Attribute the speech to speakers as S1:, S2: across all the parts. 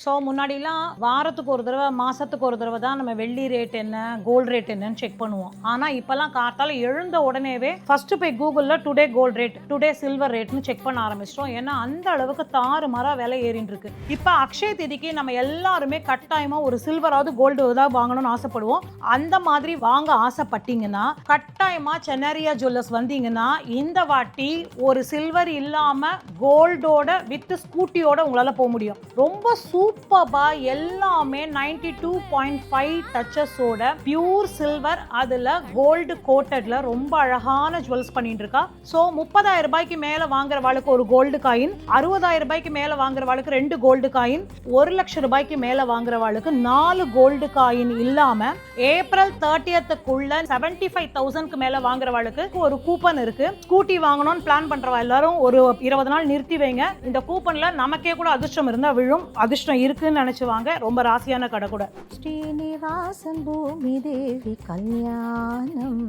S1: So முன்னாடிலாம் வாரத்துக்கு ஒரு தடவை மாதத்துக்கு ஒரு தடவை தான் நம்ம வெள்ளி ரேட் என்ன கோல்டு ரேட் என்னன்னு செக் பண்ணுவோம். ஆனால் இப்போல்லாம் காத்தால எழுந்த உடனேவே ஃபஸ்ட்டு போய் கூகுளில் today gold rate today silver ரேட்னு செக் பண்ண ஆரம்பிச்சிட்டோம். ஏன்னா அந்த அளவுக்கு தாறுமாறா விலை ஏறின்னு இருக்கு. இப்போ அக்ஷய திதிக்கு நம்ம எல்லாருமே கட்டாயமாக ஒரு சில்வராவது கோல்டு ஏதாவது வாங்கணும்னு ஆசைப்படுவோம். அந்த மாதிரி வாங்க ஆசைப்பட்டீங்கன்னா கட்டாயமாக சென்னாரியா ஜுவல்லர்ஸ் வந்தீங்கன்னா இந்த வாட்டி ஒரு சில்வர் இல்லாமல் கோல்டோட வித் ஸ்கூட்டியோட உங்களால் போக முடியும். ரொம்ப சூப்பர்பா எல்லாமே 92.5 டச்சஸோட பியூர் சில்வர், அதுல கோல்டு கோட்டட்ல ரொம்ப அழகான ஜுவல்ஸ் பண்ணிட்டு இருக்கா. ஸோ 30,000 ரூபாய்க்கு மேல வாங்குறவாளுக்கு ஒரு கோல்டு காயின், 60,000 ரூபாய்க்கு மேல வாங்குறவாளுக்கு 2 கோல்டு காயின், 1,00,000 ரூபாய்க்கு மேல வாங்குறவாளுக்கு 4 கோல்டு காயின் இல்லாம ஏப்ரல் 30க்குள்ள 75,000க்கு மேல வாங்குறவாளுக்கு ஒரு கூப்பன் இருக்கு. ஸ்கூட்டி வாங்கணும்னு பிளான் பண்றவா எல்லாரும் ஒரு 20 நாள் நிறுத்தி வைங்க. இந்த கூப்பன்ல நமக்கே கூட அதிர்ஷ்டம் இருந்தா விழும். அதிர்ஷ்டம் இருக்குன்னு நினைச்சுவாங்க. ரொம்ப ராசியான கடை கூட.
S2: ஸ்ரீனிவாசன் பூமி தேவி கல்யாணம்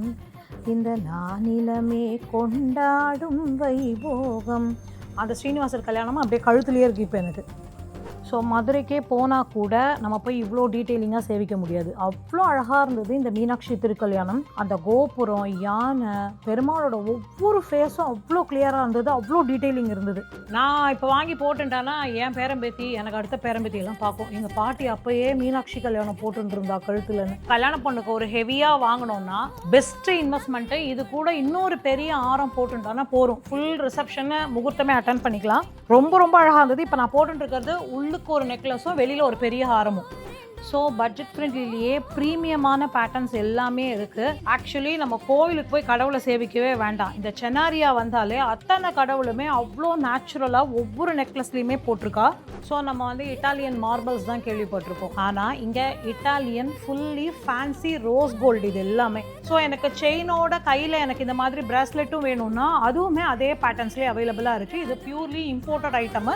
S2: இந்த நானிலமே கொண்டாடும் வைபோகம்.
S1: அந்த ஸ்ரீனிவாசர் கல்யாணமும் அப்படியே கழுத்துலேயே இருக்கு இப்போ எனக்கு. ஸோ மதுரைக்கே போனால் கூட நம்ம போய் இவ்வளோ டீட்டெயிலிங்காக சேவிக்க முடியாது. அவ்வளோ அழகாக இருந்தது இந்த மீனாட்சி திருக்கல்யாணம். அந்த கோபுரம், யானை, பெருமாளோட ஒவ்வொரு ஃபேஸும் அவ்வளோ கிளியராக இருந்தது, அவ்வளோ டீட்டெயிலிங் இருந்தது. நான் இப்போ வாங்கி போட்டுட்டானா என் பேரம்பேத்தி எனக்கு அடுத்த பேரம்பேத்தி எல்லாம் பார்க்கும். எங்கள் பாட்டி அப்போயே மீனாட்சி கல்யாணம் போட்டுருந்தா கழுத்துலன்னு. கல்யாணம் பொண்ணுக்கு ஒரு ஹெவியாக வாங்கினோம்னா பெஸ்ட் இன்வெஸ்ட்மெண்ட்டு இது. கூட இன்னொரு பெரிய ஆரம் போட்டுட்டானா போகிறோம். ஃபுல் ரிசப்ஷனை முகூர்த்தமே அட்டன் பண்ணிக்கலாம். ரொம்ப ரொம்ப அழகாக இருந்தது. இப்போ நான் போட்டுருக்கிறது உள்ளுக்கு ஒரு நெக்லஸும் வெளியில் ஒரு பெரிய ஹாரமும். ஸோ பட்ஜெட் ஃப்ரெண்ட்லிலேயே ப்ரீமியமான பேட்டர்ன்ஸ் எல்லாமே இருக்குது. ஆக்சுவலி நம்ம கோவிலுக்கு போய் கடவுளை சேவிக்கவே வேண்டாம். இந்த சென்னாரியா வந்தாலே அத்தனை கடவுளுமே அவ்வளோ நேச்சுரலாக ஒவ்வொரு நெக்லஸ்லையுமே போட்டிருக்கா. ஸோ நம்ம வந்து இட்டாலியன் மார்பிள்ஸ் தான் கேள்விப்பட்டிருக்கோம். ஆனால் இங்கே Italian fully fancy rose gold இது எல்லாமே. ஸோ எனக்கு செயினோட கையில் எனக்கு இந்த மாதிரி ப்ராஸ்லெட்டும் வேணும்னா அதுவுமே அதே பேட்டர்ன்ஸ்லேயே அவைலபிளாக இருக்குது. இது பியூர்லி இம்போர்ட்டட் ஐட்டமு.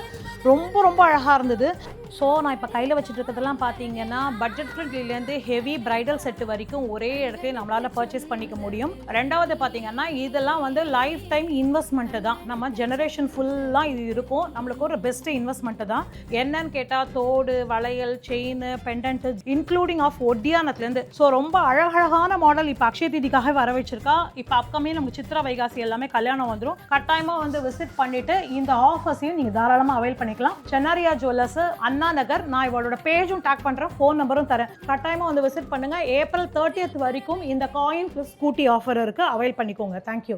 S1: ரொம்ப ரொம்ப அழகாக இருந்தது. ஸோ நான் இப்போ கையில் வச்சுட்டு இருக்கிறதெல்லாம் பார்த்தீங்கன்னா பட்ஜெட் ஃப்ரெண்ட்லிலேருந்து ஹெவி பிரைடல் செட்டு வரைக்கும் ஒரே இடத்துல நம்மளால் பர்ச்சேஸ் பண்ணிக்க முடியும். ரெண்டாவது பார்த்தீங்கன்னா இதெல்லாம் வந்து லைஃப் டைம் இன்வெஸ்ட்மெண்ட்டு தான். நம்ம ஜெனரேஷன் ஃபுல்லாக இது இருக்கும். நம்மளுக்கு ஒரு பெஸ்ட்டு இன்வெஸ்ட்மெண்ட்டு தான். என்னன்னு கேட்டால் தோடு, வளையல், செயின், பெண்டன்ட்டு இன்க்ளூடிங் ஆஃப் ஒட்டியானத்துலேருந்து. ஸோ ரொம்ப அழகழகான மாடல் இப்போ அக்ஷய தீதிக்காக வர வச்சிருக்கா. இப்போ அப்கமிங் நமக்கு சித்ரா வைகாசி எல்லாமே கல்யாணம் வந்துடும். கட்டாயமாக வந்து விசிட் பண்ணிவிட்டு இந்த ஆஃபர்ஸையும் நீங்கள் தாராளமாக அவைல் பண்ணிக்கலாம். சென்னாரியா ஜுவல்லர்ஸ், அண்ணா நகர். நான் இவளோட பேஜும் டேக் பண்ணுறேன், ஃபோன் நம்பரும் தரேன். கட்டாயமாக வந்து விசிட் பண்ணுங்கள். ஏப்ரல் 30th வரைக்கும் இந்த காயின் ப்ளஸ் ஸ்கூட்டி ஆஃபர் இருக்குது. அவைல் பண்ணிக்கோங்க. தேங்க்யூ.